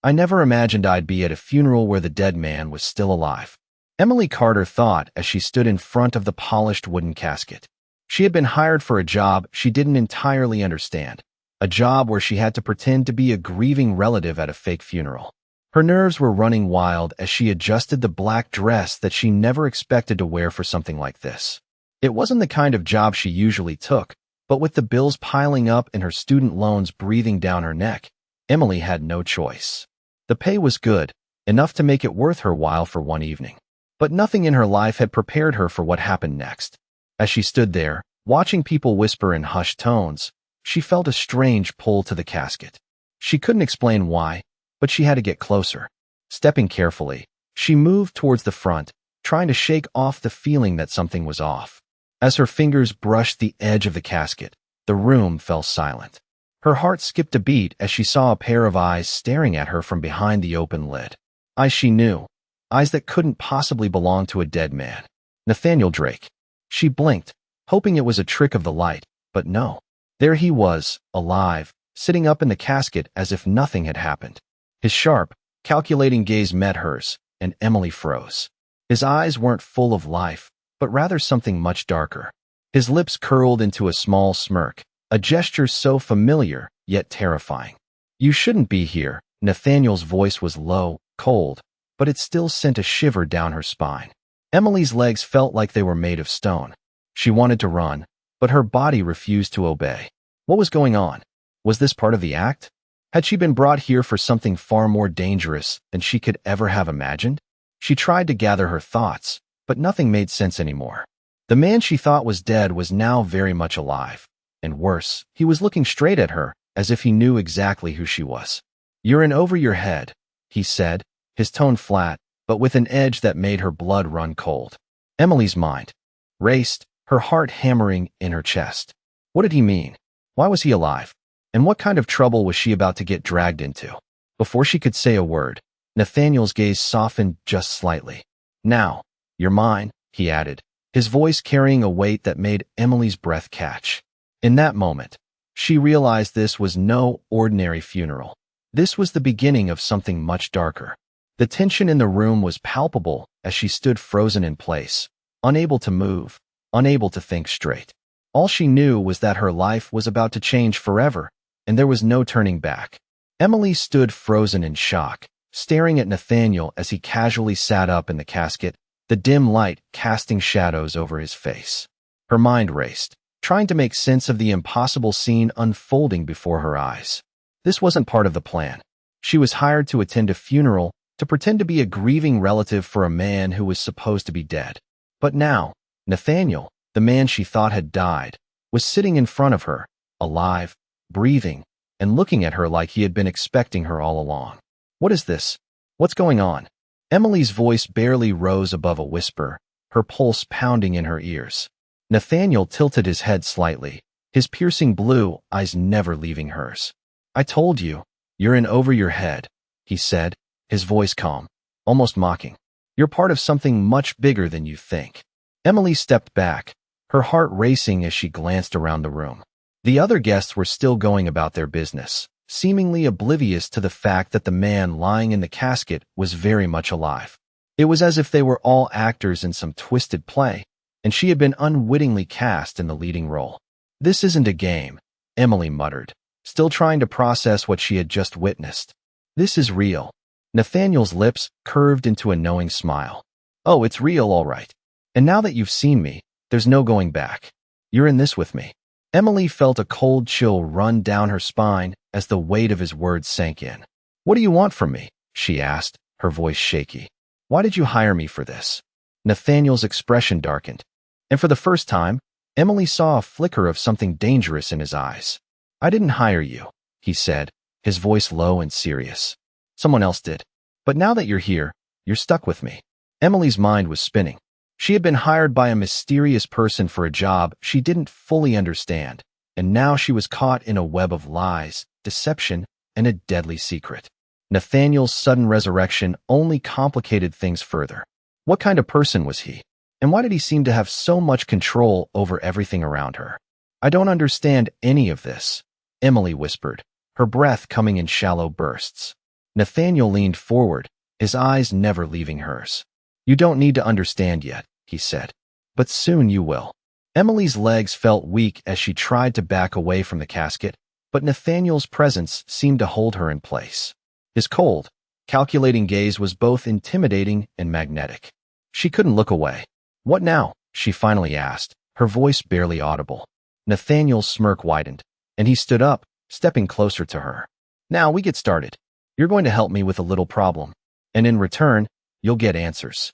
I never imagined I'd be at a funeral where the dead man was still alive. Emily Carter thought as she stood in front of the polished wooden casket. She had been hired for a job she didn't entirely understand, a job where she had to pretend to be a grieving relative at a fake funeral. Her nerves were running wild as she adjusted the black dress that she never expected to wear for something like this. It wasn't the kind of job she usually took, but with the bills piling up and her student loans breathing down her neck, Emily had no choice. The pay was good, enough to make it worth her while for one evening. But nothing in her life had prepared her for what happened next. As she stood there, watching people whisper in hushed tones, she felt a strange pull to the casket. She couldn't explain why, but she had to get closer. Stepping carefully, she moved towards the front, trying to shake off the feeling that something was off. As her fingers brushed the edge of the casket, the room fell silent. Her heart skipped a beat as she saw a pair of eyes staring at her from behind the open lid. Eyes she knew, eyes that couldn't possibly belong to a dead man. Nathaniel Drake. She blinked, hoping it was a trick of the light, but no. There he was, alive, sitting up in the casket as if nothing had happened. His sharp, calculating gaze met hers, and Emily froze. His eyes weren't full of life, but rather something much darker. His lips curled into a small smirk, a gesture so familiar, yet terrifying. "You shouldn't be here." Nathaniel's voice was low, cold, but it still sent a shiver down her spine. Emily's legs felt like they were made of stone. She wanted to run, but her body refused to obey. What was going on? Was this part of the act? Had she been brought here for something far more dangerous than she could ever have imagined? She tried to gather her thoughts, but nothing made sense anymore. The man she thought was dead was now very much alive. And worse, he was looking straight at her, as if he knew exactly who she was. "You're in over your head," he said, his tone flat, but with an edge that made her blood run cold. Emily's mind raced, her heart hammering in her chest. What did he mean? Why was he alive? And what kind of trouble was she about to get dragged into? Before she could say a word, Nathaniel's gaze softened just slightly. "Now, you're mine," he added, his voice carrying a weight that made Emily's breath catch. In that moment, she realized this was no ordinary funeral. This was the beginning of something much darker. The tension in the room was palpable as she stood frozen in place, unable to move, unable to think straight. All she knew was that her life was about to change forever, and there was no turning back. Emily stood frozen in shock, staring at Nathaniel as he casually sat up in the casket, the dim light casting shadows over his face. Her mind raced, trying to make sense of the impossible scene unfolding before her eyes. This wasn't part of the plan. She was hired to attend a funeral, to pretend to be a grieving relative for a man who was supposed to be dead. But now, Nathaniel, the man she thought had died, was sitting in front of her, alive, breathing, and looking at her like he had been expecting her all along. "What is this? What's going on?" Emily's voice barely rose above a whisper, her pulse pounding in her ears. Nathaniel tilted his head slightly, his piercing blue eyes never leaving hers. "I told you, you're in over your head," he said, his voice calm, almost mocking. "You're part of something much bigger than you think." Emily stepped back, her heart racing as she glanced around the room. The other guests were still going about their business, seemingly oblivious to the fact that the man lying in the casket was very much alive. It was as if they were all actors in some twisted play, and she had been unwittingly cast in the leading role. "This isn't a game," Emily muttered, still trying to process what she had just witnessed. "This is real." Nathaniel's lips curved into a knowing smile. "Oh, it's real, all right. And now that you've seen me, there's no going back. You're in this with me." Emily felt a cold chill run down her spine as the weight of his words sank in. "What do you want from me?" she asked, her voice shaky. "Why did you hire me for this?" Nathaniel's expression darkened, and for the first time, Emily saw a flicker of something dangerous in his eyes. "I didn't hire you," he said, his voice low and serious. "Someone else did. But now that you're here, you're stuck with me." Emily's mind was spinning. She had been hired by a mysterious person for a job she didn't fully understand, and now she was caught in a web of lies, deception, and a deadly secret. Nathaniel's sudden resurrection only complicated things further. What kind of person was he? And why did he seem to have so much control over everything around her? "I don't understand any of this," Emily whispered, her breath coming in shallow bursts. Nathaniel leaned forward, his eyes never leaving hers. You don't need to understand yet, he said. But soon you will. Emily's legs felt weak as she tried to back away from the casket, but Nathaniel's presence seemed to hold her in place. His cold, calculating gaze was both intimidating and magnetic. She couldn't look away. What now? She finally asked, her voice barely audible. Nathaniel's smirk widened, and he stood up, stepping closer to her. Now we get started. You're going to help me with a little problem, and in return, you'll get answers.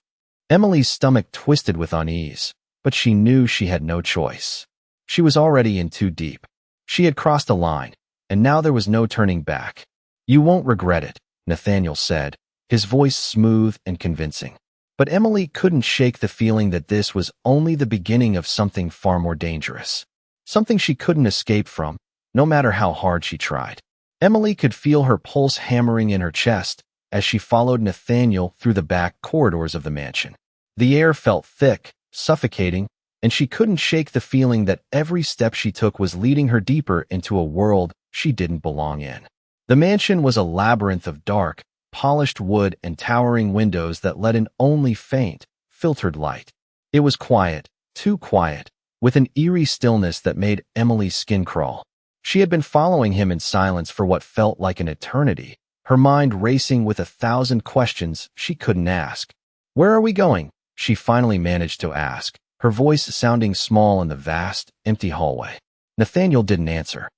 Emily's stomach twisted with unease, but she knew she had no choice. She was already in too deep. She had crossed a line, and now there was no turning back. You won't regret it, Nathaniel said, his voice smooth and convincing. But Emily couldn't shake the feeling that this was only the beginning of something far more dangerous. Something she couldn't escape from, no matter how hard she tried. Emily could feel her pulse hammering in her chest as she followed Nathaniel through the back corridors of the mansion. The air felt thick, suffocating, and she couldn't shake the feeling that every step she took was leading her deeper into a world she didn't belong in. The mansion was a labyrinth of dark, polished wood and towering windows that let in only faint, filtered light. It was quiet, too quiet, with an eerie stillness that made Emily's skin crawl. She had been following him in silence for what felt like an eternity, her mind racing with 1,000 questions she couldn't ask. Where are we going? She finally managed to ask, her voice sounding small in the vast, empty hallway. Nathaniel didn't answer.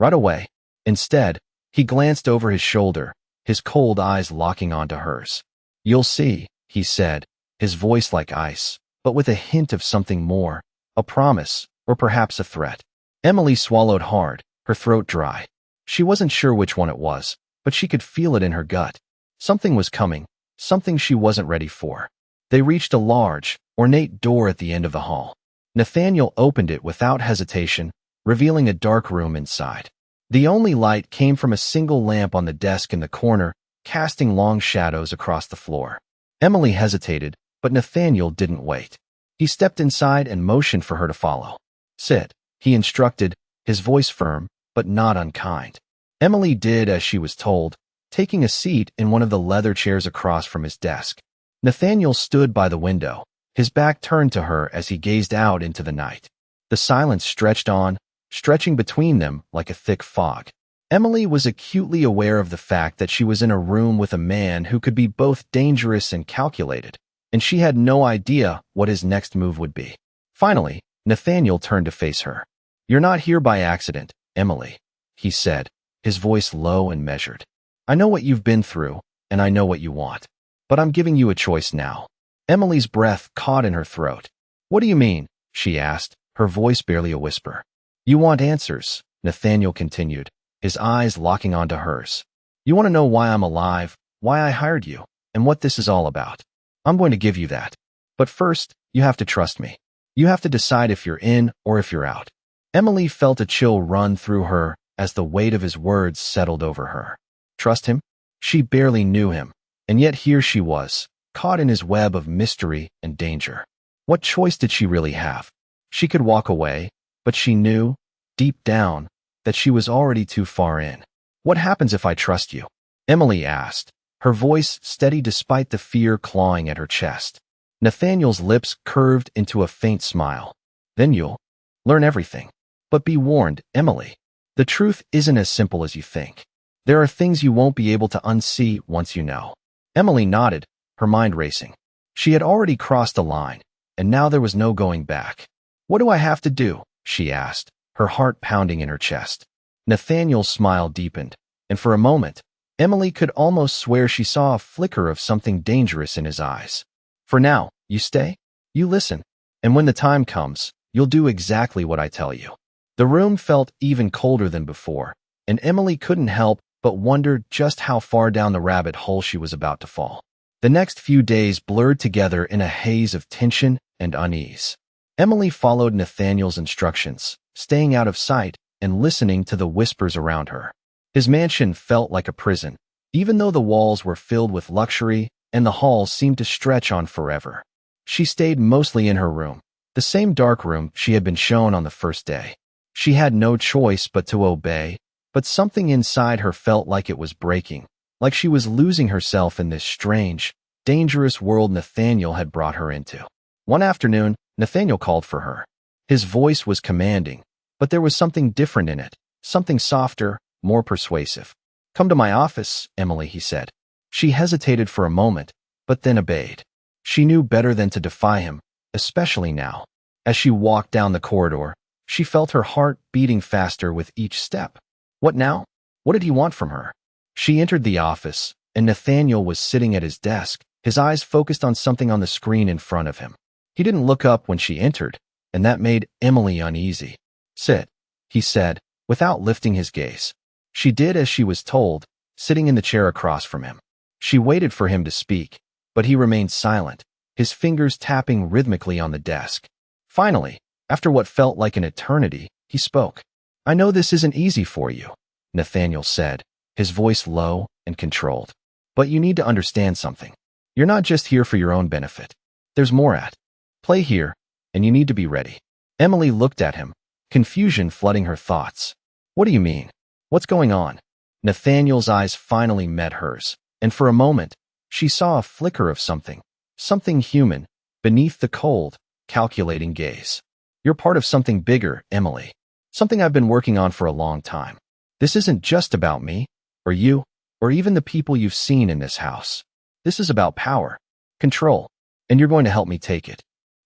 Right away. Instead, he glanced over his shoulder, his cold eyes locking onto hers. You'll see, he said, his voice like ice, but with a hint of something more, a promise, or perhaps a threat. Emily swallowed hard, her throat dry. She wasn't sure which one it was, but she could feel it in her gut. Something was coming, something she wasn't ready for. They reached a large, ornate door at the end of the hall. Nathaniel opened it without hesitation, revealing a dark room inside. The only light came from a single lamp on the desk in the corner, casting long shadows across the floor. Emily hesitated, but Nathaniel didn't wait. He stepped inside and motioned for her to follow. Sit, he instructed, his voice firm, but not unkind. Emily did as she was told, taking a seat in one of the leather chairs across from his desk. Nathaniel stood by the window, his back turned to her as he gazed out into the night. The silence stretched on, stretching between them like a thick fog. Emily was acutely aware of the fact that she was in a room with a man who could be both dangerous and calculated, and she had no idea what his next move would be. Finally, Nathaniel turned to face her. You're not here by accident, Emily, he said, his voice low and measured. I know what you've been through, and I know what you want. But I'm giving you a choice now. Emily's breath caught in her throat. What do you mean? She asked, her voice barely a whisper. You want answers, Nathaniel continued, his eyes locking onto hers. You want to know why I'm alive, why I hired you, and what this is all about. I'm going to give you that. But first, you have to trust me. You have to decide if you're in or if you're out. Emily felt a chill run through her as the weight of his words settled over her. Trust him? She barely knew him, and yet here she was, caught in his web of mystery and danger. What choice did she really have? She could walk away, but she knew, deep down, that she was already too far in. What happens if I trust you? Emily asked, her voice steady despite the fear clawing at her chest. Nathaniel's lips curved into a faint smile. Then you'll learn everything. But be warned, Emily. The truth isn't as simple as you think. There are things you won't be able to unsee once you know. Emily nodded, her mind racing. She had already crossed a line, and now there was no going back. What do I have to do? She asked, her heart pounding in her chest. Nathaniel's smile deepened, and for a moment, Emily could almost swear she saw a flicker of something dangerous in his eyes. For now, you stay, you listen, and when the time comes, you'll do exactly what I tell you. The room felt even colder than before, and Emily couldn't help but wonder just how far down the rabbit hole she was about to fall. The next few days blurred together in a haze of tension and unease. Emily followed Nathaniel's instructions, staying out of sight and listening to the whispers around her. His mansion felt like a prison, even though the walls were filled with luxury and the halls seemed to stretch on forever. She stayed mostly in her room, the same dark room she had been shown on the first day. She had no choice but to obey, but something inside her felt like it was breaking, like she was losing herself in this strange, dangerous world Nathaniel had brought her into. One afternoon, Nathaniel called for her. His voice was commanding, but there was something different in it, something softer, more persuasive. "Come to my office, Emily," he said. She hesitated for a moment, but then obeyed. She knew better than to defy him, especially now. As she walked down the corridor, she felt her heart beating faster with each step. What now? What did he want from her? She entered the office, and Nathaniel was sitting at his desk, his eyes focused on something on the screen in front of him. He didn't look up when she entered, and that made Emily uneasy. "Sit," he said, without lifting his gaze. She did as she was told, sitting in the chair across from him. She waited for him to speak, but he remained silent, his fingers tapping rhythmically on the desk. Finally, after what felt like an eternity, he spoke. "I know this isn't easy for you," Nathaniel said, his voice low and controlled. "But you need to understand something. You're not just here for your own benefit. There's more at play here, and you need to be ready." Emily looked at him, confusion flooding her thoughts. "What do you mean? What's going on?" Nathaniel's eyes finally met hers, and for a moment, she saw a flicker of something human, beneath the cold, calculating gaze. "You're part of something bigger, Emily. Something I've been working on for a long time. This isn't just about me, or you, or even the people you've seen in this house. This is about power, control, and you're going to help me take it."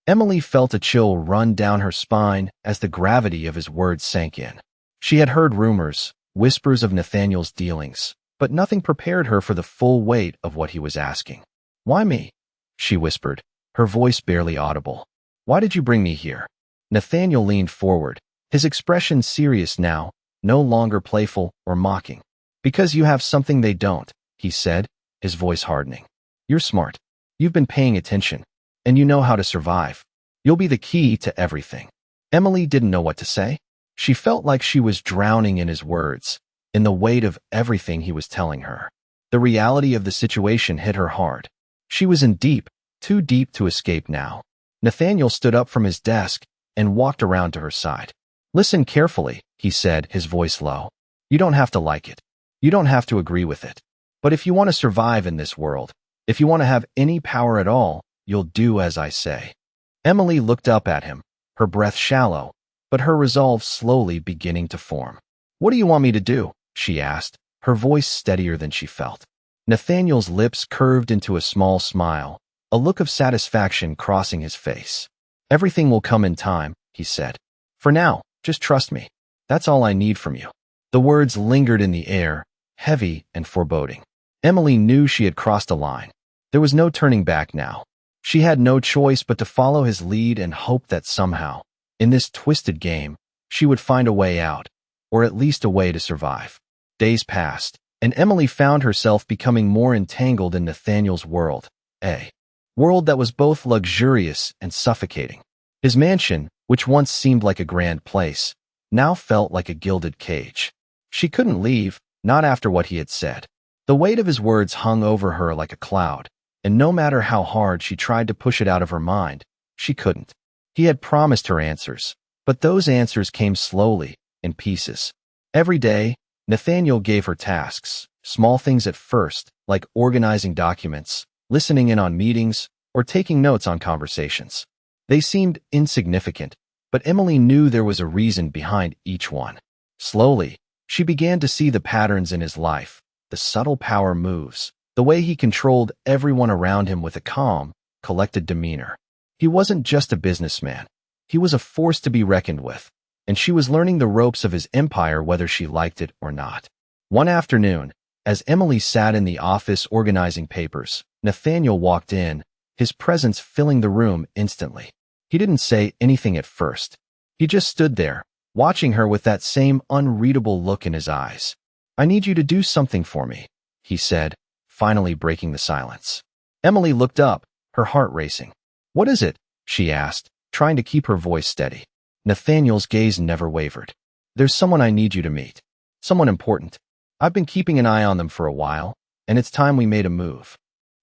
Emily felt a chill run down her spine as the gravity of his words sank in. She had heard rumors, whispers of Nathaniel's dealings, but nothing prepared her for the full weight of what he was asking. "Why me?" she whispered, her voice barely audible. "Why did you bring me here?" Nathaniel leaned forward, his expression serious now, no longer playful or mocking. "Because you have something they don't," he said, his voice hardening. "You're smart. You've been paying attention, and you know how to survive. You'll be the key to everything." Emily didn't know what to say. She felt like she was drowning in his words, in the weight of everything he was telling her. The reality of the situation hit her hard. She was in deep, too deep to escape now. Nathaniel stood up from his desk and walked around to her side. "Listen carefully," he said, his voice low. "You don't have to like it. You don't have to agree with it. But if you want to survive in this world, if you want to have any power at all, you'll do as I say." Emily looked up at him, her breath shallow, but her resolve slowly beginning to form. "What do you want me to do?" she asked, her voice steadier than she felt. Nathaniel's lips curved into a small smile, a look of satisfaction crossing his face. "Everything will come in time," he said. "For now, just trust me. That's all I need from you." The words lingered in the air, heavy and foreboding. Emily knew she had crossed a line. There was no turning back now. She had no choice but to follow his lead and hope that somehow, in this twisted game, she would find a way out, or at least a way to survive. Days passed, and Emily found herself becoming more entangled in Nathaniel's world, a world that was both luxurious and suffocating. His mansion, which once seemed like a grand place, now felt like a gilded cage. She couldn't leave, not after what he had said. The weight of his words hung over her like a cloud, and no matter how hard she tried to push it out of her mind, she couldn't. He had promised her answers, but those answers came slowly, in pieces. Every day, Nathaniel gave her tasks, small things at first, like organizing documents, listening in on meetings, or taking notes on conversations. They seemed insignificant, but Emily knew there was a reason behind each one. Slowly, she began to see the patterns in his life, the subtle power moves, the way he controlled everyone around him with a calm, collected demeanor. He wasn't just a businessman. He was a force to be reckoned with, and she was learning the ropes of his empire whether she liked it or not. One afternoon, as Emily sat in the office organizing papers, Nathaniel walked in, his presence filling the room instantly. He didn't say anything at first. He just stood there, watching her with that same unreadable look in his eyes. "I need you to do something for me," he said, finally breaking the silence. Emily looked up, her heart racing. "What is it?" she asked, trying to keep her voice steady. Nathaniel's gaze never wavered. "There's someone I need you to meet. Someone important. I've been keeping an eye on them for a while, and it's time we made a move."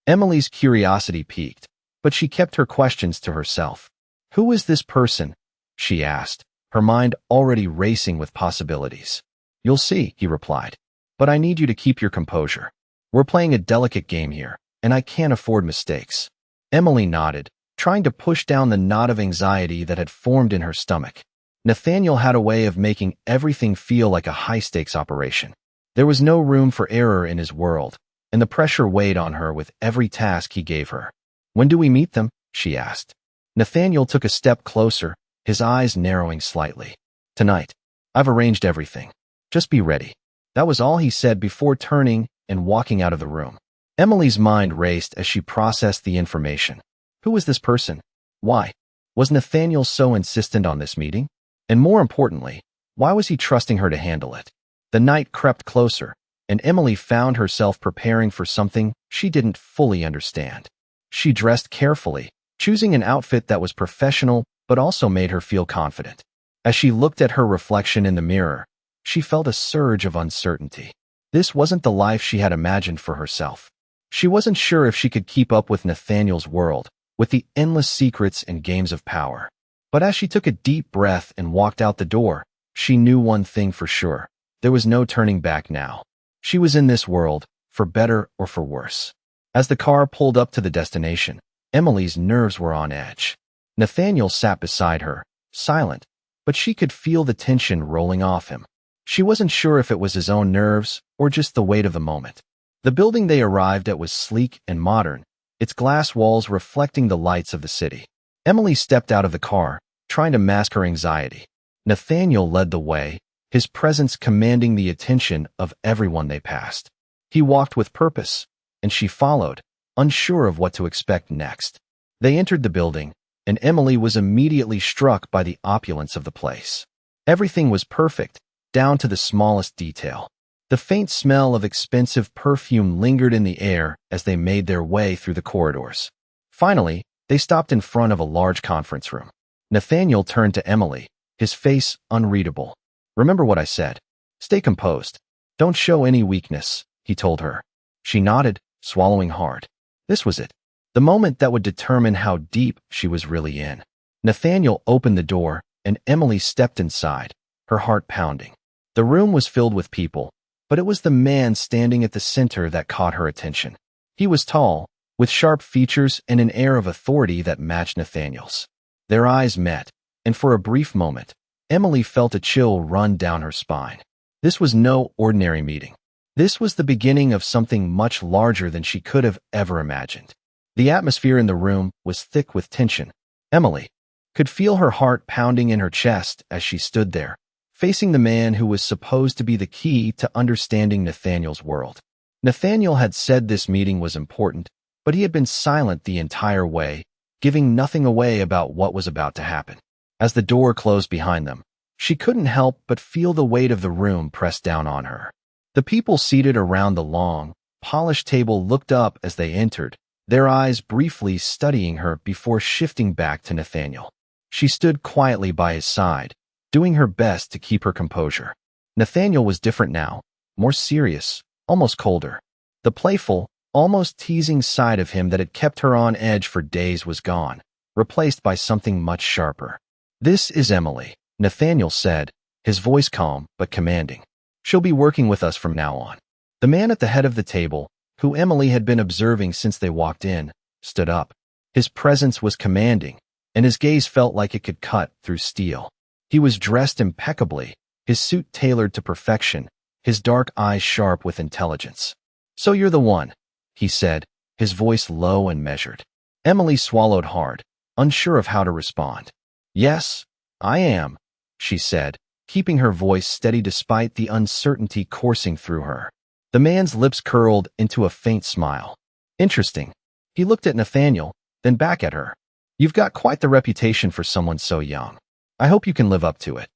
Emily's curiosity piqued, but she kept her questions to herself. "Who is this person?" she asked, her mind already racing with possibilities. "You'll see," he replied. "But I need you to keep your composure. We're playing a delicate game here, and I can't afford mistakes. Emily nodded, trying to push down the knot of anxiety that had formed in her stomach. Nathaniel had a way of making everything feel like a high-stakes operation. There was no room for error in his world, and the pressure weighed on her with every task he gave her. "When do we meet them?" she asked. Nathaniel took a step closer, his eyes narrowing slightly. "Tonight. I've arranged everything. Just be ready." That was all he said before turning and walking out of the room. Emily's mind raced as she processed the information. Who was this person? Why? Was Nathaniel so insistent on this meeting? And more importantly, why was he trusting her to handle it? The night crept closer, and Emily found herself preparing for something she didn't fully understand. She dressed carefully, choosing an outfit that was professional but also made her feel confident. As she looked at her reflection in the mirror, she felt a surge of uncertainty. This wasn't the life she had imagined for herself. She wasn't sure if she could keep up with Nathaniel's world, with the endless secrets and games of power. But as she took a deep breath and walked out the door, she knew one thing for sure. There was no turning back now. She was in this world, for better or for worse. As the car pulled up to the destination, Emily's nerves were on edge. Nathaniel sat beside her, silent, but she could feel the tension rolling off him. She wasn't sure if it was his own nerves or just the weight of the moment. The building they arrived at was sleek and modern, its glass walls reflecting the lights of the city. Emily stepped out of the car, trying to mask her anxiety. Nathaniel led the way, his presence commanding the attention of everyone they passed. He walked with purpose, and she followed, unsure of what to expect next. They entered the building, and Emily was immediately struck by the opulence of the place. Everything was perfect, down to the smallest detail. The faint smell of expensive perfume lingered in the air as they made their way through the corridors. Finally, they stopped in front of a large conference room. Nathaniel turned to Emily, his face unreadable. "Remember what I said. Stay composed. Don't show any weakness," he told her. She nodded, swallowing hard. This was it. The moment that would determine how deep she was really in. Nathaniel opened the door, and Emily stepped inside, her heart pounding. The room was filled with people, but it was the man standing at the center that caught her attention. He was tall, with sharp features and an air of authority that matched Nathaniel's. Their eyes met, and for a brief moment, Emily felt a chill run down her spine. This was no ordinary meeting. This was the beginning of something much larger than she could have ever imagined. The atmosphere in the room was thick with tension. Emily could feel her heart pounding in her chest as she stood there, facing the man who was supposed to be the key to understanding Nathaniel's world. Nathaniel had said this meeting was important, but he had been silent the entire way, giving nothing away about what was about to happen. As the door closed behind them, she couldn't help but feel the weight of the room press down on her. The people seated around the long, polished table looked up as they entered, their eyes briefly studying her before shifting back to Nathaniel. She stood quietly by his side, doing her best to keep her composure. Nathaniel was different now, more serious, almost colder. The playful, almost teasing side of him that had kept her on edge for days was gone, replaced by something much sharper. "This is Emily," Nathaniel said, his voice calm but commanding. "She'll be working with us from now on." The man at the head of the table, who Emily had been observing since they walked in, stood up. His presence was commanding, and his gaze felt like it could cut through steel. He was dressed impeccably, his suit tailored to perfection, his dark eyes sharp with intelligence. "So you're the one," he said, his voice low and measured. Emily swallowed hard, unsure of how to respond. "Yes, I am," she said, keeping her voice steady despite the uncertainty coursing through her. The man's lips curled into a faint smile. "Interesting." He looked at Nathaniel, then back at her. "You've got quite the reputation for someone so young. I hope you can live up to it."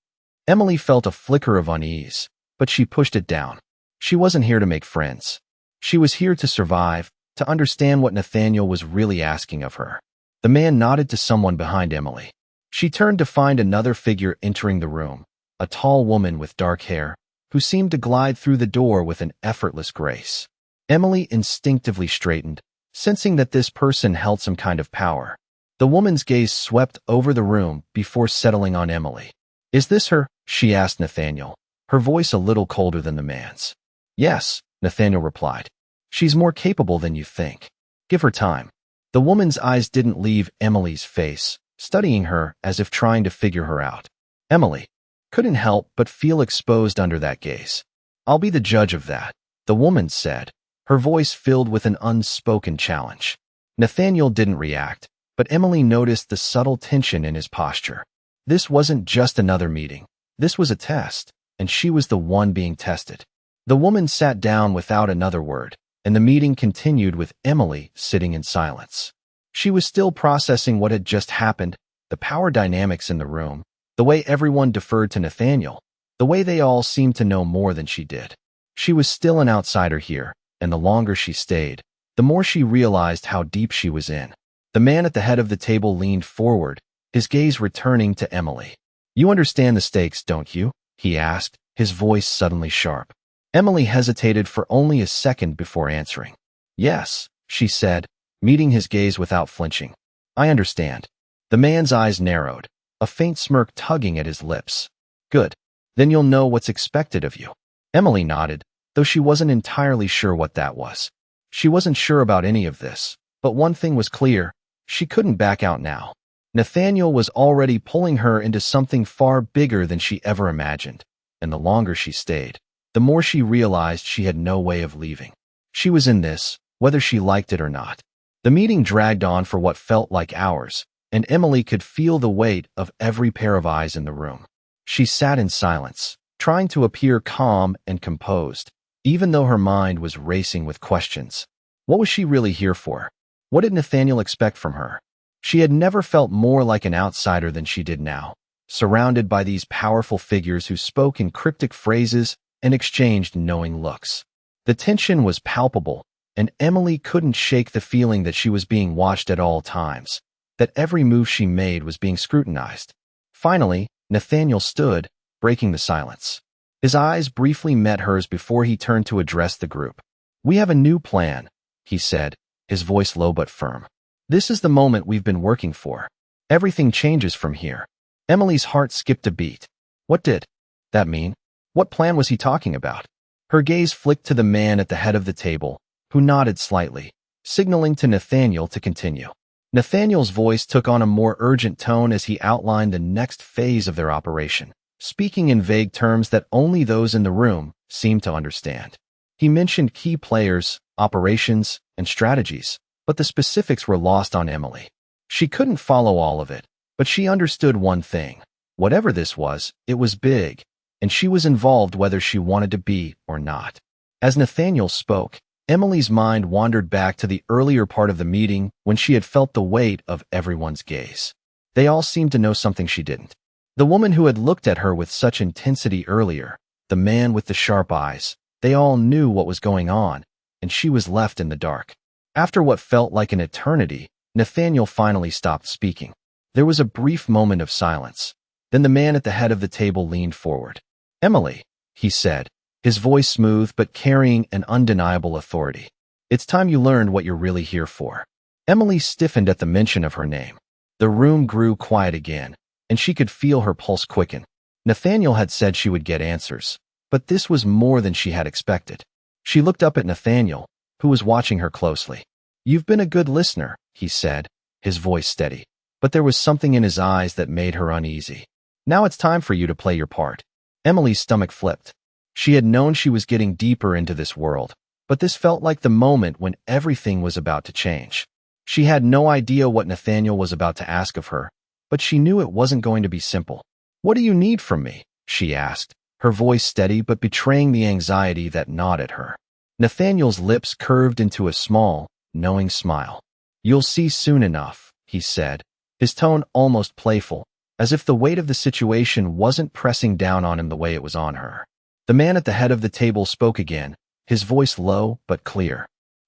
Emily felt a flicker of unease, but she pushed it down. She wasn't here to make friends. She was here to survive, to understand what Nathaniel was really asking of her. The man nodded to someone behind Emily. She turned to find another figure entering the room, a tall woman with dark hair, who seemed to glide through the door with an effortless grace. Emily instinctively straightened, sensing that this person held some kind of power. The woman's gaze swept over the room before settling on Emily. "Is this her?" she asked Nathaniel, her voice a little colder than the man's. "Yes," Nathaniel replied. She's more capable than you think. Give her time. The woman's eyes didn't leave Emily's face, studying her as if trying to figure her out. Emily couldn't help but feel exposed under that gaze. I'll be the judge of that, the woman said, her voice filled with an unspoken challenge. Nathaniel didn't react, but Emily noticed the subtle tension in his posture. This wasn't just another meeting. This was a test, and she was the one being tested. The woman sat down without another word, and the meeting continued with Emily sitting in silence. She was still processing what had just happened, the power dynamics in the room, the way everyone deferred to Nathaniel, the way they all seemed to know more than she did. She was still an outsider here, and the longer she stayed, the more she realized how deep she was in. The man at the head of the table leaned forward, his gaze returning to Emily. You understand the stakes, don't you? He asked, his voice suddenly sharp. Emily hesitated for only a second before answering. Yes, she said, meeting his gaze without flinching. I understand. The man's eyes narrowed, a faint smirk tugging at his lips. Good. Then you'll know what's expected of you. Emily nodded, though she wasn't entirely sure what that was. She wasn't sure about any of this, but one thing was clear, she couldn't back out now. Nathaniel was already pulling her into something far bigger than she ever imagined, and the longer she stayed, the more she realized she had no way of leaving. She was in this, whether she liked it or not. The meeting dragged on for what felt like hours, and Emily could feel the weight of every pair of eyes in the room. She sat in silence, trying to appear calm and composed, even though her mind was racing with questions. What was she really here for? What did Nathaniel expect from her? She had never felt more like an outsider than she did now, surrounded by these powerful figures who spoke in cryptic phrases and exchanged knowing looks. The tension was palpable, and Emily couldn't shake the feeling that she was being watched at all times, that every move she made was being scrutinized. Finally, Nathaniel stood, breaking the silence. His eyes briefly met hers before he turned to address the group. We have a new plan, he said, his voice low but firm. This is the moment we've been working for. Everything changes from here. Emily's heart skipped a beat. What did that mean? What plan was he talking about? Her gaze flicked to the man at the head of the table, who nodded slightly, signaling to Nathaniel to continue. Nathaniel's voice took on a more urgent tone as he outlined the next phase of their operation, speaking in vague terms that only those in the room seemed to understand. He mentioned key players, operations, and strategies, but the specifics were lost on Emily. She couldn't follow all of it, but she understood one thing. Whatever this was, it was big, and she was involved whether she wanted to be or not. As Nathaniel spoke, Emily's mind wandered back to the earlier part of the meeting when she had felt the weight of everyone's gaze. They all seemed to know something she didn't. The woman who had looked at her with such intensity earlier, the man with the sharp eyes, they all knew what was going on, and she was left in the dark. After what felt like an eternity, Nathaniel finally stopped speaking. There was a brief moment of silence. Then the man at the head of the table leaned forward. Emily, he said, his voice smooth but carrying an undeniable authority. It's time you learned what you're really here for. Emily stiffened at the mention of her name. The room grew quiet again, and she could feel her pulse quicken. Nathaniel had said she would get answers, but this was more than she had expected. She looked up at Nathaniel, who was watching her closely. You've been a good listener, he said, his voice steady, but there was something in his eyes that made her uneasy. Now it's time for you to play your part. Emily's stomach flipped. She had known she was getting deeper into this world, but this felt like the moment when everything was about to change. She had no idea what Nathaniel was about to ask of her, but she knew it wasn't going to be simple. What do you need from me? She asked, her voice steady but betraying the anxiety that gnawed at her. Nathaniel's lips curved into a small, knowing smile. You'll see soon enough, he said, his tone almost playful, as if the weight of the situation wasn't pressing down on him the way it was on her. The man at the head of the table spoke again, his voice low but clear.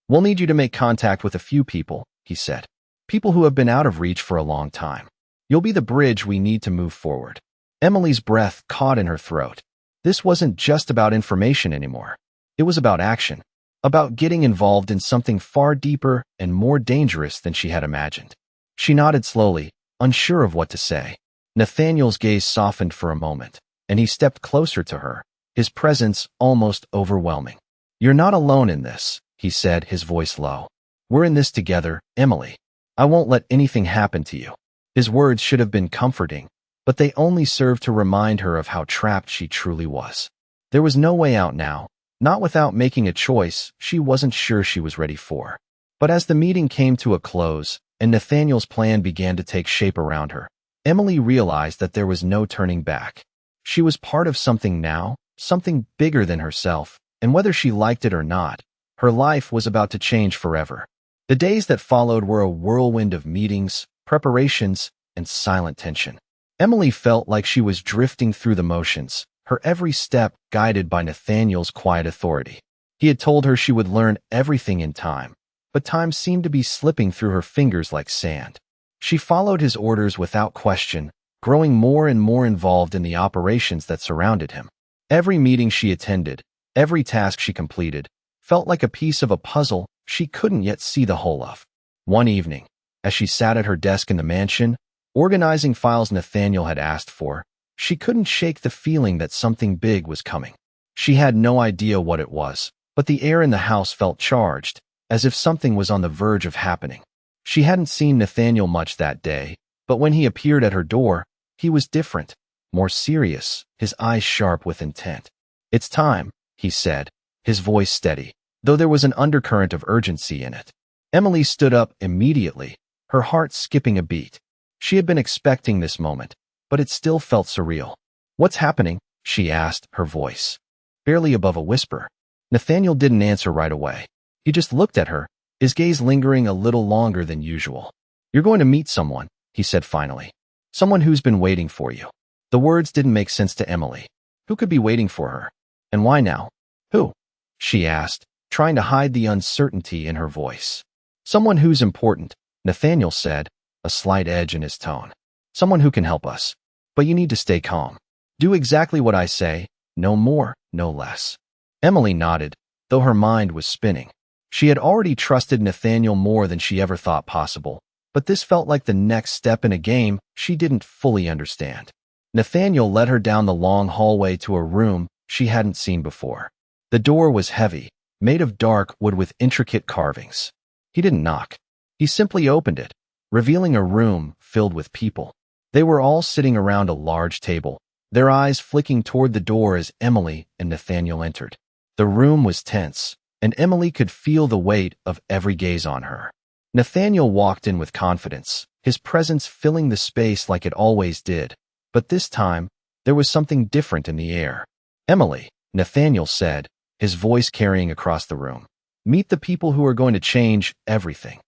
We'll need you to make contact with a few people, he said. People who have been out of reach for a long time. You'll be the bridge we need to move forward. Emily's breath caught in her throat. This wasn't just about information anymore. It was about action, about getting involved in something far deeper and more dangerous than she had imagined. She nodded slowly, unsure of what to say. Nathaniel's gaze softened for a moment, and he stepped closer to her, his presence almost overwhelming. You're not alone in this, he said, his voice low. We're in this together, Emily. I won't let anything happen to you. His words should have been comforting, but they only served to remind her of how trapped she truly was. There was no way out now, not without making a choice she wasn't sure she was ready for. But as the meeting came to a close, and Nathaniel's plan began to take shape around her, Emily realized that there was no turning back. She was part of something now, something bigger than herself, and whether she liked it or not, her life was about to change forever. The days that followed were a whirlwind of meetings, preparations, and silent tension. Emily felt like she was drifting through the motions, her every step guided by Nathaniel's quiet authority. He had told her she would learn everything in time, but time seemed to be slipping through her fingers like sand. She followed his orders without question, growing more and more involved in the operations that surrounded him. Every meeting she attended, every task she completed, felt like a piece of a puzzle she couldn't yet see the whole of. One evening, as she sat at her desk in the mansion, organizing files Nathaniel had asked for, she couldn't shake the feeling that something big was coming. She had no idea what it was, but the air in the house felt charged, as if something was on the verge of happening. She hadn't seen Nathaniel much that day, but when he appeared at her door, he was different, more serious, his eyes sharp with intent. It's time, he said, his voice steady, though there was an undercurrent of urgency in it. Emily stood up immediately, her heart skipping a beat. She had been expecting this moment, but it still felt surreal. What's happening? She asked, her voice barely above a whisper. Nathaniel didn't answer right away. He just looked at her, his gaze lingering a little longer than usual. You're going to meet someone, he said finally. Someone who's been waiting for you. The words didn't make sense to Emily. Who could be waiting for her? And why now? Who? She asked, trying to hide the uncertainty in her voice. Someone who's important, Nathaniel said, a slight edge in his tone. Someone who can help us. But you need to stay calm. Do exactly what I say, no more, no less. Emily nodded, though her mind was spinning. She had already trusted Nathaniel more than she ever thought possible, but this felt like the next step in a game she didn't fully understand. Nathaniel led her down the long hallway to a room she hadn't seen before. The door was heavy, made of dark wood with intricate carvings. He didn't knock. He simply opened it, revealing a room filled with people. They were all sitting around a large table, their eyes flicking toward the door as Emily and Nathaniel entered. The room was tense, and Emily could feel the weight of every gaze on her. Nathaniel walked in with confidence, his presence filling the space like it always did, but this time, there was something different in the air. Emily, Nathaniel said, his voice carrying across the room. Meet the people who are going to change everything.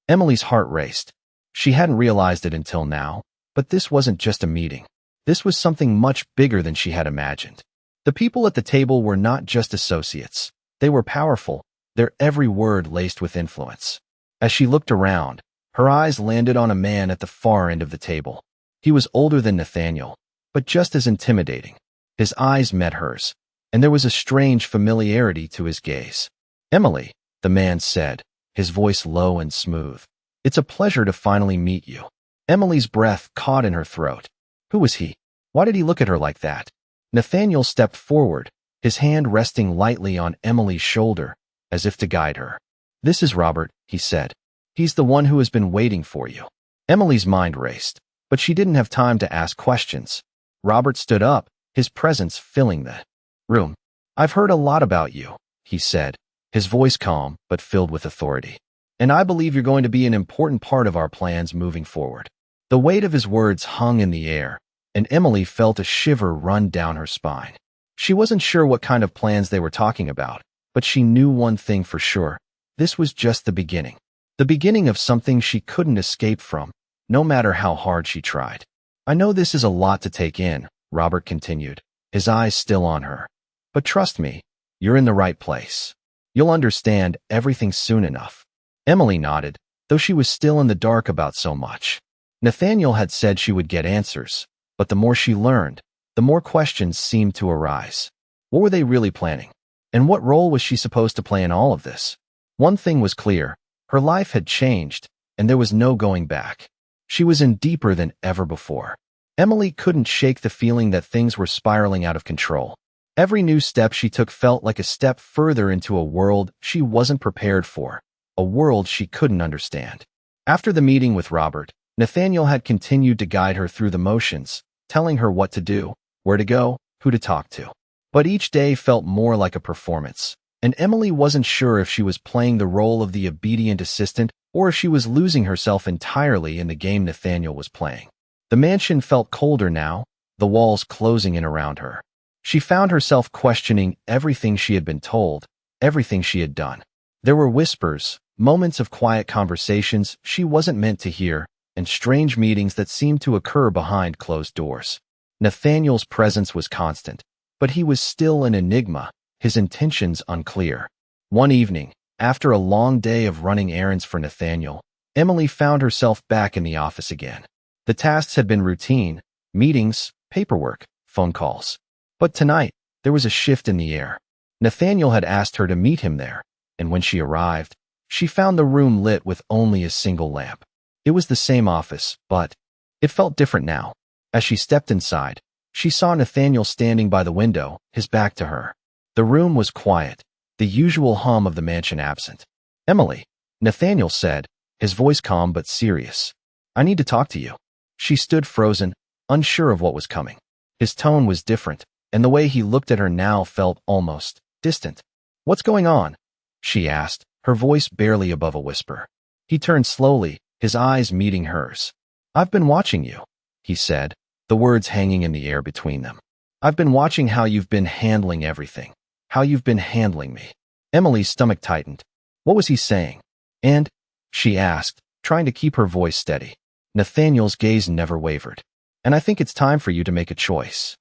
Emily's heart raced. She hadn't realized it until now, but this wasn't just a meeting. This was something much bigger than she had imagined. The people at the table were not just associates. They were powerful, their every word laced with influence. As she looked around, her eyes landed on a man at the far end of the table. He was older than Nathaniel, but just as intimidating. His eyes met hers, and there was a strange familiarity to his gaze. Emily, the man said, his voice low and smooth. It's a pleasure to finally meet you. Emily's breath caught in her throat. Who was he? Why did he look at her like that? Nathaniel stepped forward, his hand resting lightly on Emily's shoulder, as if to guide her. This is Robert, he said. He's the one who has been waiting for you. Emily's mind raced, but she didn't have time to ask questions. Robert stood up, his presence filling the room. I've heard a lot about you, he said, his voice calm but filled with authority. And I believe you're going to be an important part of our plans moving forward. The weight of his words hung in the air, and Emily felt a shiver run down her spine. She wasn't sure what kind of plans they were talking about, but she knew one thing for sure. This was just the beginning. The beginning of something she couldn't escape from, no matter how hard she tried. I know this is a lot to take in, Robert continued, his eyes still on her. But trust me, you're in the right place. You'll understand everything soon enough. Emily nodded, though she was still in the dark about so much. Nathaniel had said she would get answers, but the more she learned, the more questions seemed to arise. What were they really planning? And what role was she supposed to play in all of this? One thing was clear, her life had changed, and there was no going back. She was in deeper than ever before. Emily couldn't shake the feeling that things were spiraling out of control. Every new step she took felt like a step further into a world she wasn't prepared for, a world she couldn't understand. After the meeting with Robert, Nathaniel had continued to guide her through the motions, telling her what to do, where to go, who to talk to. But each day felt more like a performance, and Emily wasn't sure if she was playing the role of the obedient assistant or if she was losing herself entirely in the game Nathaniel was playing. The mansion felt colder now, the walls closing in around her. She found herself questioning everything she had been told, everything she had done. There were whispers, moments of quiet conversations she wasn't meant to hear, and strange meetings that seemed to occur behind closed doors. Nathaniel's presence was constant, but he was still an enigma, his intentions unclear. One evening, after a long day of running errands for Nathaniel, Emily found herself back in the office again. The tasks had been routine, meetings, paperwork, phone calls. But tonight, there was a shift in the air. Nathaniel had asked her to meet him there, and when she arrived, she found the room lit with only a single lamp. It was the same office, but it felt different now. As she stepped inside, she saw Nathaniel standing by the window, his back to her. The room was quiet, the usual hum of the mansion absent. "Emily," Nathaniel said, his voice calm but serious. "I need to talk to you." She stood frozen, unsure of what was coming. His tone was different, and the way he looked at her now felt almost distant. "What's going on?" she asked, her voice barely above a whisper. He turned slowly, his eyes meeting hers. "I've been watching you," he said, the words hanging in the air between them. "I've been watching how you've been handling everything, how you've been handling me." Emily's stomach tightened. What was he saying? "And?" she asked, trying to keep her voice steady. Nathaniel's gaze never wavered. "And I think it's time for you to make a choice."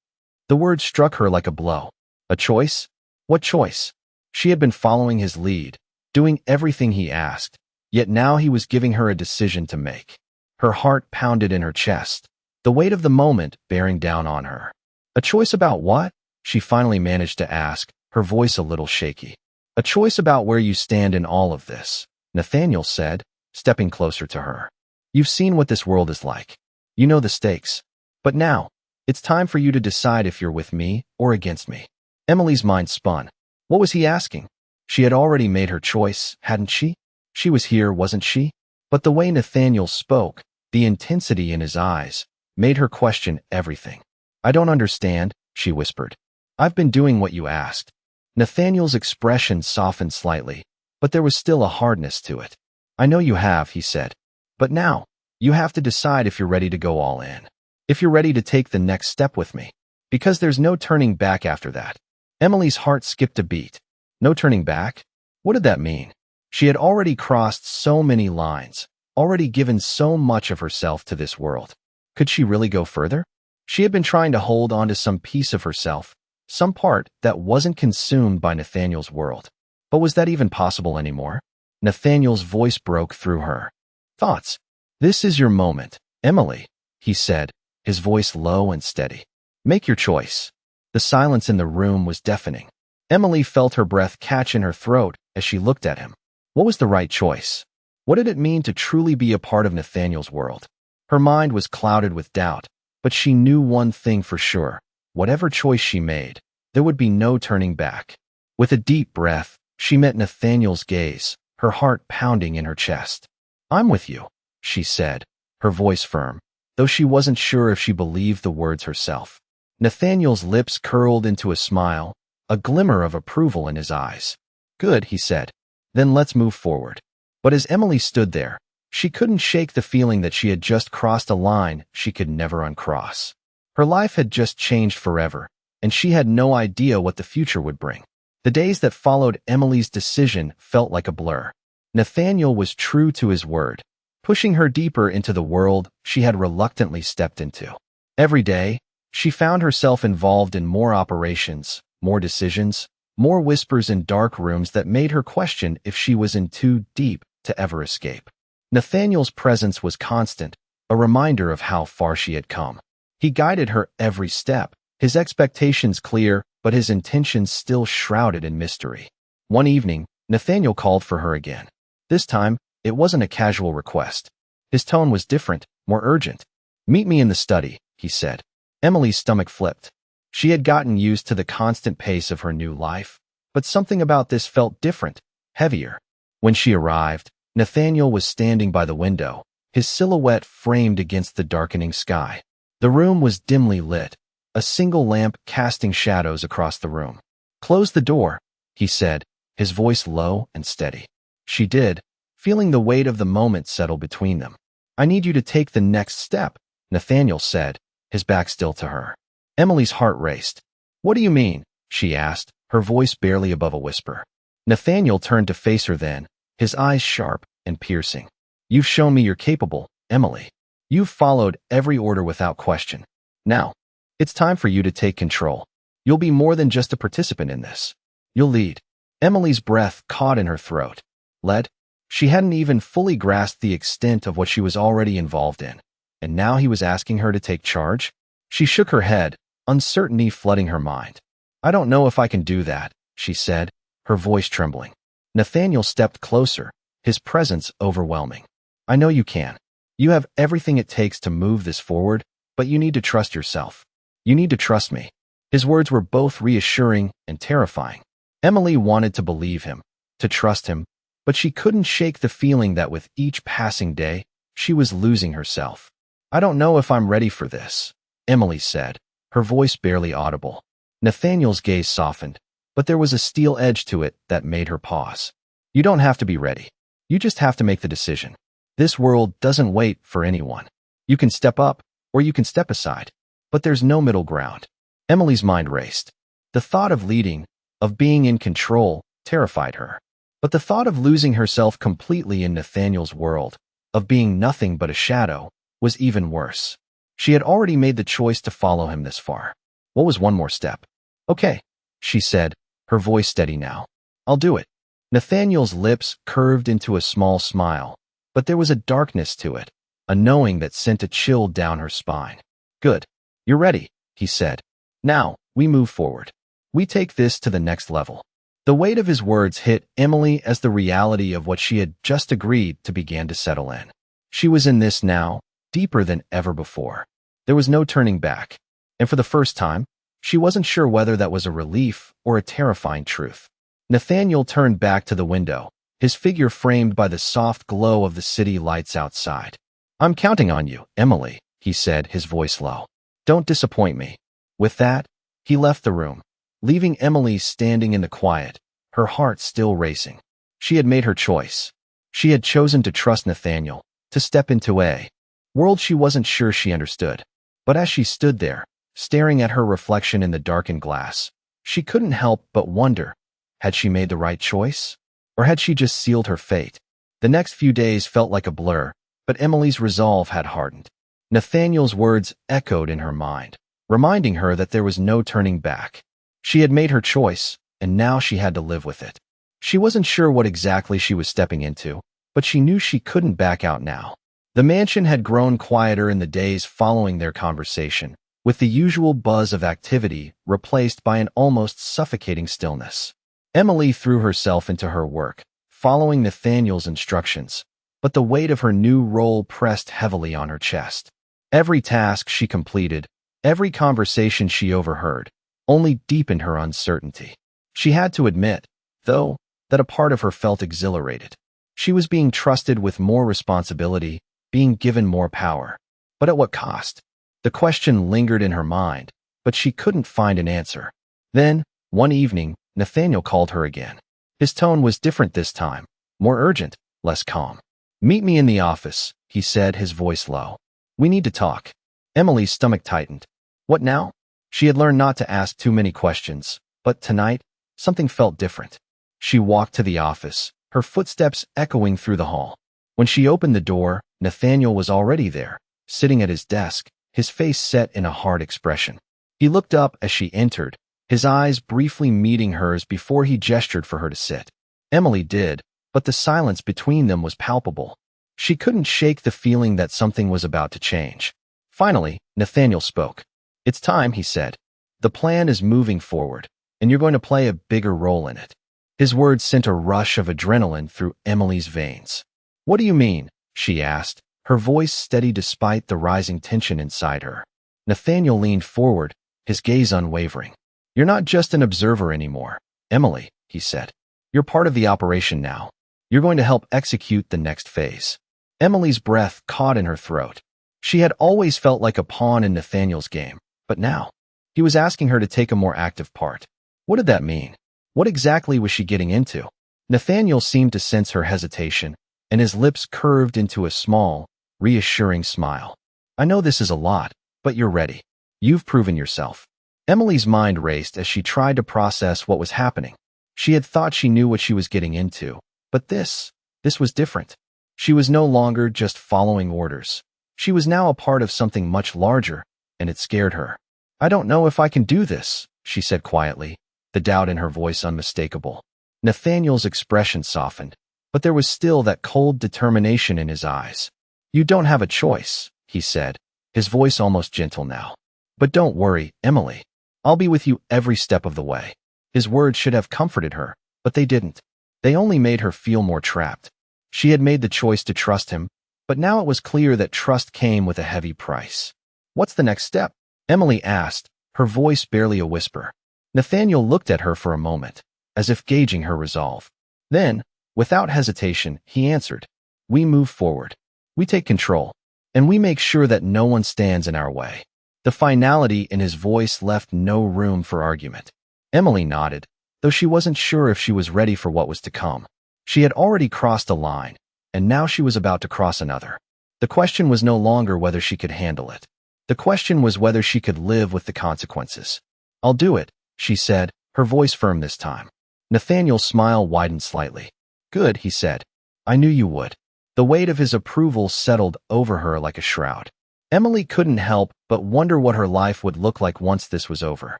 The word struck her like a blow. A choice? What choice? She had been following his lead, doing everything he asked, yet now he was giving her a decision to make. Her heart pounded in her chest, the weight of the moment bearing down on her. "A choice about what?" she finally managed to ask, her voice a little shaky. "A choice about where you stand in all of this," Nathaniel said, stepping closer to her. "You've seen what this world is like. You know the stakes. But now, it's time for you to decide if you're with me or against me." Emily's mind spun. What was he asking? She had already made her choice, hadn't she? She was here, wasn't she? But the way Nathaniel spoke, the intensity in his eyes, made her question everything. "I don't understand," she whispered. "I've been doing what you asked." Nathaniel's expression softened slightly, but there was still a hardness to it. "I know you have," he said. "But now, you have to decide if you're ready to go all in. If you're ready to take the next step with me. Because there's no turning back after that." Emily's heart skipped a beat. No turning back? What did that mean? She had already crossed so many lines, already given so much of herself to this world. Could she really go further? She had been trying to hold on to some piece of herself, some part that wasn't consumed by Nathaniel's world. But was that even possible anymore? Nathaniel's voice broke through her. "Thoughts. This is your moment, Emily," he said, his voice low and steady. "Make your choice." The silence in the room was deafening. Emily felt her breath catch in her throat as she looked at him. What was the right choice? What did it mean to truly be a part of Nathaniel's world? Her mind was clouded with doubt, but she knew one thing for sure. Whatever choice she made, there would be no turning back. With a deep breath, she met Nathaniel's gaze, her heart pounding in her chest. "I'm with you," she said, her voice firm, though she wasn't sure if she believed the words herself. Nathaniel's lips curled into a smile, a glimmer of approval in his eyes. "Good," he said. "Then let's move forward." But as Emily stood there, she couldn't shake the feeling that she had just crossed a line she could never uncross. Her life had just changed forever, and she had no idea what the future would bring. The days that followed Emily's decision felt like a blur. Nathaniel was true to his word, pushing her deeper into the world she had reluctantly stepped into. Every day, she found herself involved in more operations, more decisions, more whispers in dark rooms that made her question if she was in too deep to ever escape. Nathaniel's presence was constant, a reminder of how far she had come. He guided her every step, his expectations clear, but his intentions still shrouded in mystery. One evening, Nathaniel called for her again. This time, it wasn't a casual request. His tone was different, more urgent. "Meet me in the study," he said. Emily's stomach flipped. She had gotten used to the constant pace of her new life, but something about this felt different, heavier. When she arrived, Nathaniel was standing by the window, his silhouette framed against the darkening sky. The room was dimly lit, a single lamp casting shadows across the room. "Close the door," he said, his voice low and steady. She did, feeling the weight of the moment settle between them. "I need you to take the next step," Nathaniel said, his back still to her. Emily's heart raced. "What do you mean?" she asked, her voice barely above a whisper. Nathaniel turned to face her then, his eyes sharp and piercing. "You've shown me you're capable, Emily. You've followed every order without question. Now, it's time for you to take control. You'll be more than just a participant in this. You'll lead." Emily's breath caught in her throat. Led? She hadn't even fully grasped the extent of what she was already involved in, and now he was asking her to take charge? She shook her head, uncertainty flooding her mind. "I don't know if I can do that," she said, her voice trembling. Nathaniel stepped closer, his presence overwhelming. "I know you can. You have everything it takes to move this forward, but you need to trust yourself. You need to trust me." His words were both reassuring and terrifying. Emily wanted to believe him, to trust him, but she couldn't shake the feeling that with each passing day, she was losing herself. "I don't know if I'm ready for this," Emily said, her voice barely audible. Nathaniel's gaze softened, but there was a steel edge to it that made her pause. "You don't have to be ready. You just have to make the decision. This world doesn't wait for anyone. You can step up, or you can step aside, but there's no middle ground." Emily's mind raced. The thought of leading, of being in control, terrified her. But the thought of losing herself completely in Nathaniel's world, of being nothing but a shadow, was even worse. She had already made the choice to follow him this far. What was one more step? "Okay," she said, her voice steady now. "I'll do it." Nathaniel's lips curved into a small smile, but there was a darkness to it, a knowing that sent a chill down her spine. "Good. You're ready," he said. "Now, we move forward. We take this to the next level." The weight of his words hit Emily as the reality of what she had just agreed to began to settle in. She was in this now, deeper than ever before. There was no turning back, and for the first time, she wasn't sure whether that was a relief or a terrifying truth. Nathaniel turned back to the window, his figure framed by the soft glow of the city lights outside. "I'm counting on you, Emily," he said, his voice low. "Don't disappoint me." With that, he left the room, leaving Emily standing in the quiet, her heart still racing. She had made her choice. She had chosen to trust Nathaniel, to step into a world she wasn't sure she understood. But as she stood there, staring at her reflection in the darkened glass, she couldn't help but wonder, had she made the right choice? Or had she just sealed her fate? The next few days felt like a blur, but Emily's resolve had hardened. Nathaniel's words echoed in her mind, reminding her that there was no turning back. She had made her choice, and now she had to live with it. She wasn't sure what exactly she was stepping into, but she knew she couldn't back out now. The mansion had grown quieter in the days following their conversation, with the usual buzz of activity replaced by an almost suffocating stillness. Emily threw herself into her work, following Nathaniel's instructions, but the weight of her new role pressed heavily on her chest. Every task she completed, every conversation she overheard, only deepened her uncertainty. She had to admit, though, that a part of her felt exhilarated. She was being trusted with more responsibility, being given more power. But at what cost? The question lingered in her mind, but she couldn't find an answer. Then, one evening, Nathaniel called her again. His tone was different this time, more urgent, less calm. "Meet me in the office," he said, his voice low. "We need to talk." Emily's stomach tightened. What now? She had learned not to ask too many questions, but tonight, something felt different. She walked to the office, her footsteps echoing through the hall. When she opened the door, Nathaniel was already there, sitting at his desk, his face set in a hard expression. He looked up as she entered, his eyes briefly meeting hers before he gestured for her to sit. Emily did, but the silence between them was palpable. She couldn't shake the feeling that something was about to change. Finally, Nathaniel spoke. "It's time," he said. "The plan is moving forward, and you're going to play a bigger role in it." His words sent a rush of adrenaline through Emily's veins. "What do you mean?" she asked, her voice steady despite the rising tension inside her. Nathaniel leaned forward, his gaze unwavering. "You're not just an observer anymore, Emily," he said. "You're part of the operation now. You're going to help execute the next phase." Emily's breath caught in her throat. She had always felt like a pawn in Nathaniel's game, but now he was asking her to take a more active part. What did that mean? What exactly was she getting into? Nathaniel seemed to sense her hesitation, and his lips curved into a small, reassuring smile. "I know this is a lot, but you're ready. You've proven yourself." Emily's mind raced as she tried to process what was happening. She had thought she knew what she was getting into, but this was different. She was no longer just following orders. She was now a part of something much larger, and it scared her. "I don't know if I can do this," she said quietly, the doubt in her voice unmistakable. Nathaniel's expression softened, but there was still that cold determination in his eyes. "You don't have a choice," he said, his voice almost gentle now. "But don't worry, Emily. I'll be with you every step of the way." His words should have comforted her, but they didn't. They only made her feel more trapped. She had made the choice to trust him, but now it was clear that trust came with a heavy price. "What's the next step?" Emily asked, her voice barely a whisper. Nathaniel looked at her for a moment, as if gauging her resolve. Then, without hesitation, he answered, "We move forward. We take control, and we make sure that no one stands in our way." The finality in his voice left no room for argument. Emily nodded, though she wasn't sure if she was ready for what was to come. She had already crossed a line, and now she was about to cross another. The question was no longer whether she could handle it. The question was whether she could live with the consequences. "I'll do it," she said, her voice firm this time. Nathaniel's smile widened slightly. "Good," he said. "I knew you would." The weight of his approval settled over her like a shroud. Emily couldn't help but wonder what her life would look like once this was over.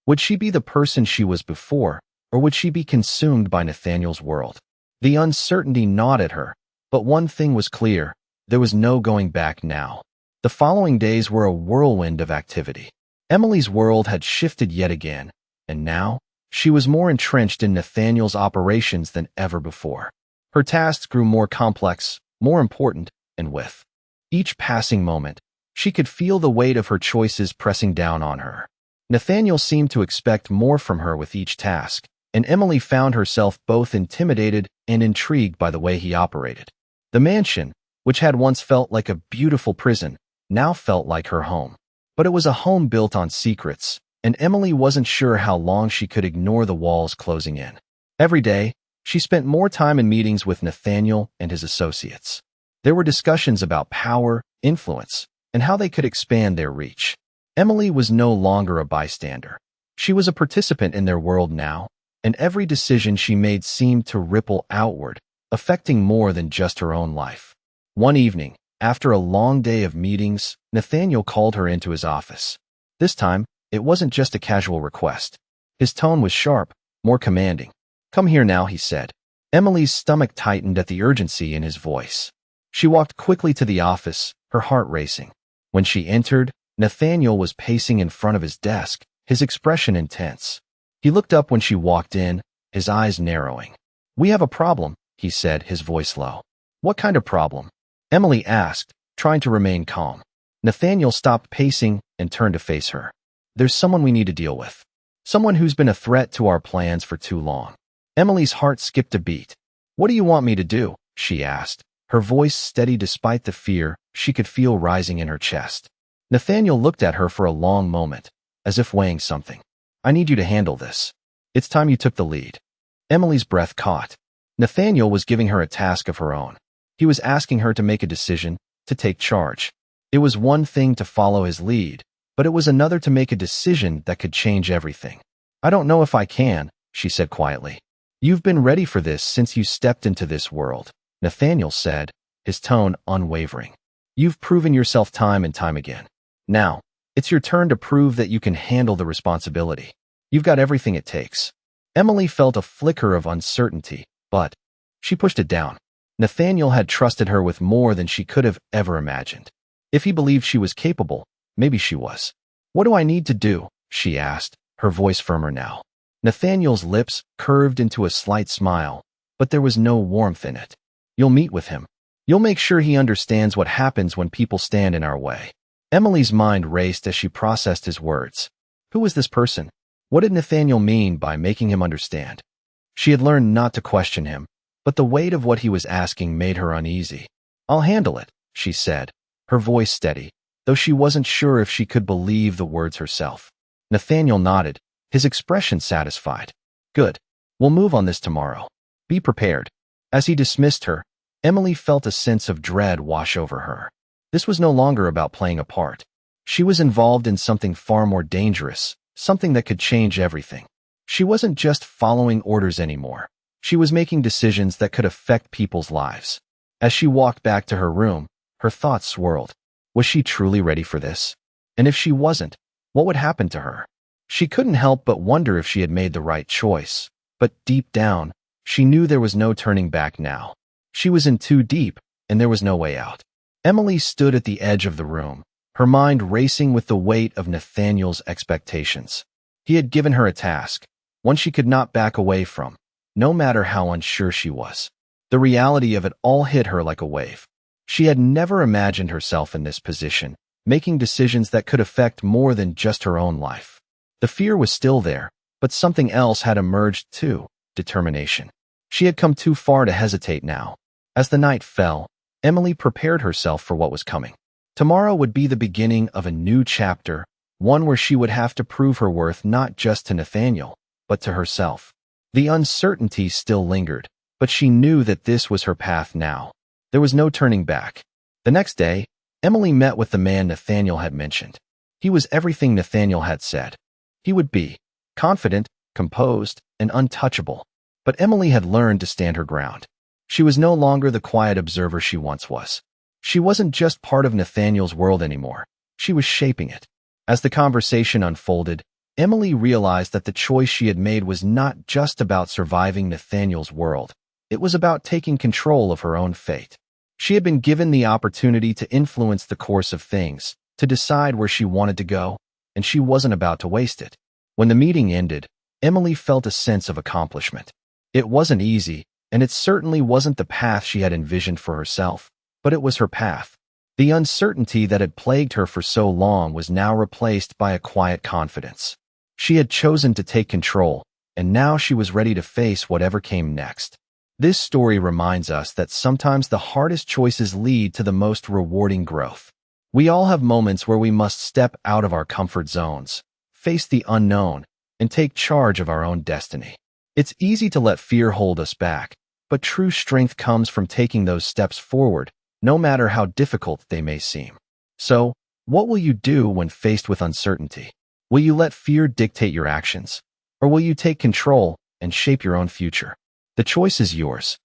Would she be the person she was before, or would she be consumed by Nathaniel's world? The uncertainty gnawed at her, but one thing was clear: there was no going back now. The following days were a whirlwind of activity. Emily's world had shifted yet again, and now she was more entrenched in Nathaniel's operations than ever before. Her tasks grew more complex, more important, and with each passing moment, she could feel the weight of her choices pressing down on her. Nathaniel seemed to expect more from her with each task, and Emily found herself both intimidated and intrigued by the way he operated. The mansion, which had once felt like a beautiful prison, now felt like her home. But it was a home built on secrets, and Emily wasn't sure how long she could ignore the walls closing in. Every day, she spent more time in meetings with Nathaniel and his associates. There were discussions about power, influence, and how they could expand their reach. Emily was no longer a bystander. She was a participant in their world now, and every decision she made seemed to ripple outward, affecting more than just her own life. One evening, after a long day of meetings, Nathaniel called her into his office. This time, it wasn't just a casual request. His tone was sharp, more commanding. "Come here now," he said. Emily's stomach tightened at the urgency in his voice. She walked quickly to the office, her heart racing. When she entered, Nathaniel was pacing in front of his desk, his expression intense. He looked up when she walked in, his eyes narrowing. "We have a problem," he said, his voice low. "What kind of problem?" Emily asked, trying to remain calm. Nathaniel stopped pacing and turned to face her. "There's someone we need to deal with. Someone who's been a threat to our plans for too long." Emily's heart skipped a beat. "What do you want me to do?" she asked, her voice steady despite the fear she could feel rising in her chest. Nathaniel looked at her for a long moment, as if weighing something. "I need you to handle this. It's time you took the lead." Emily's breath caught. Nathaniel was giving her a task of her own. He was asking her to make a decision, to take charge. It was one thing to follow his lead, but it was another to make a decision that could change everything. "I don't know if I can," she said quietly. "You've been ready for this since you stepped into this world," Nathaniel said, his tone unwavering. "You've proven yourself time and time again. Now, it's your turn to prove that you can handle the responsibility. You've got everything it takes." Emily felt a flicker of uncertainty, but she pushed it down. Nathaniel had trusted her with more than she could have ever imagined. If he believed she was capable, maybe she was. "What do I need to do?" she asked, her voice firmer now. Nathaniel's lips curved into a slight smile, but there was no warmth in it. "You'll meet with him. You'll make sure he understands what happens when people stand in our way." Emily's mind raced as she processed his words. Who was this person? What did Nathaniel mean by making him understand? She had learned not to question him, but the weight of what he was asking made her uneasy. "I'll handle it," she said, her voice steady, though she wasn't sure if she could believe the words herself. Nathaniel nodded, his expression satisfied. "Good. We'll move on this tomorrow. Be prepared." As he dismissed her, Emily felt a sense of dread wash over her. This was no longer about playing a part. She was involved in something far more dangerous, something that could change everything. She wasn't just following orders anymore. She was making decisions that could affect people's lives. As she walked back to her room, her thoughts swirled. Was she truly ready for this? And if she wasn't, what would happen to her? She couldn't help but wonder if she had made the right choice. But deep down, she knew there was no turning back now. She was in too deep, and there was no way out. Emily stood at the edge of the room, her mind racing with the weight of Nathaniel's expectations. He had given her a task, one she could not back away from, no matter how unsure she was. The reality of it all hit her like a wave. She had never imagined herself in this position, making decisions that could affect more than just her own life. The fear was still there, but something else had emerged too: determination. She had come too far to hesitate now. As the night fell, Emily prepared herself for what was coming. Tomorrow would be the beginning of a new chapter, one where she would have to prove her worth not just to Nathaniel, but to herself. The uncertainty still lingered, but she knew that this was her path now. There was no turning back. The next day, Emily met with the man Nathaniel had mentioned. He was everything Nathaniel had said. He would be confident, composed, and untouchable. But Emily had learned to stand her ground. She was no longer the quiet observer she once was. She wasn't just part of Nathaniel's world anymore. She was shaping it. As the conversation unfolded, Emily realized that the choice she had made was not just about surviving Nathaniel's world. It was about taking control of her own fate. She had been given the opportunity to influence the course of things, to decide where she wanted to go, and she wasn't about to waste it. When the meeting ended, Emily felt a sense of accomplishment. It wasn't easy, and it certainly wasn't the path she had envisioned for herself, but it was her path. The uncertainty that had plagued her for so long was now replaced by a quiet confidence. She had chosen to take control, and now she was ready to face whatever came next. This story reminds us that sometimes the hardest choices lead to the most rewarding growth. We all have moments where we must step out of our comfort zones, face the unknown, and take charge of our own destiny. It's easy to let fear hold us back, but true strength comes from taking those steps forward, no matter how difficult they may seem. So, what will you do when faced with uncertainty? Will you let fear dictate your actions, or will you take control and shape your own future? The choice is yours.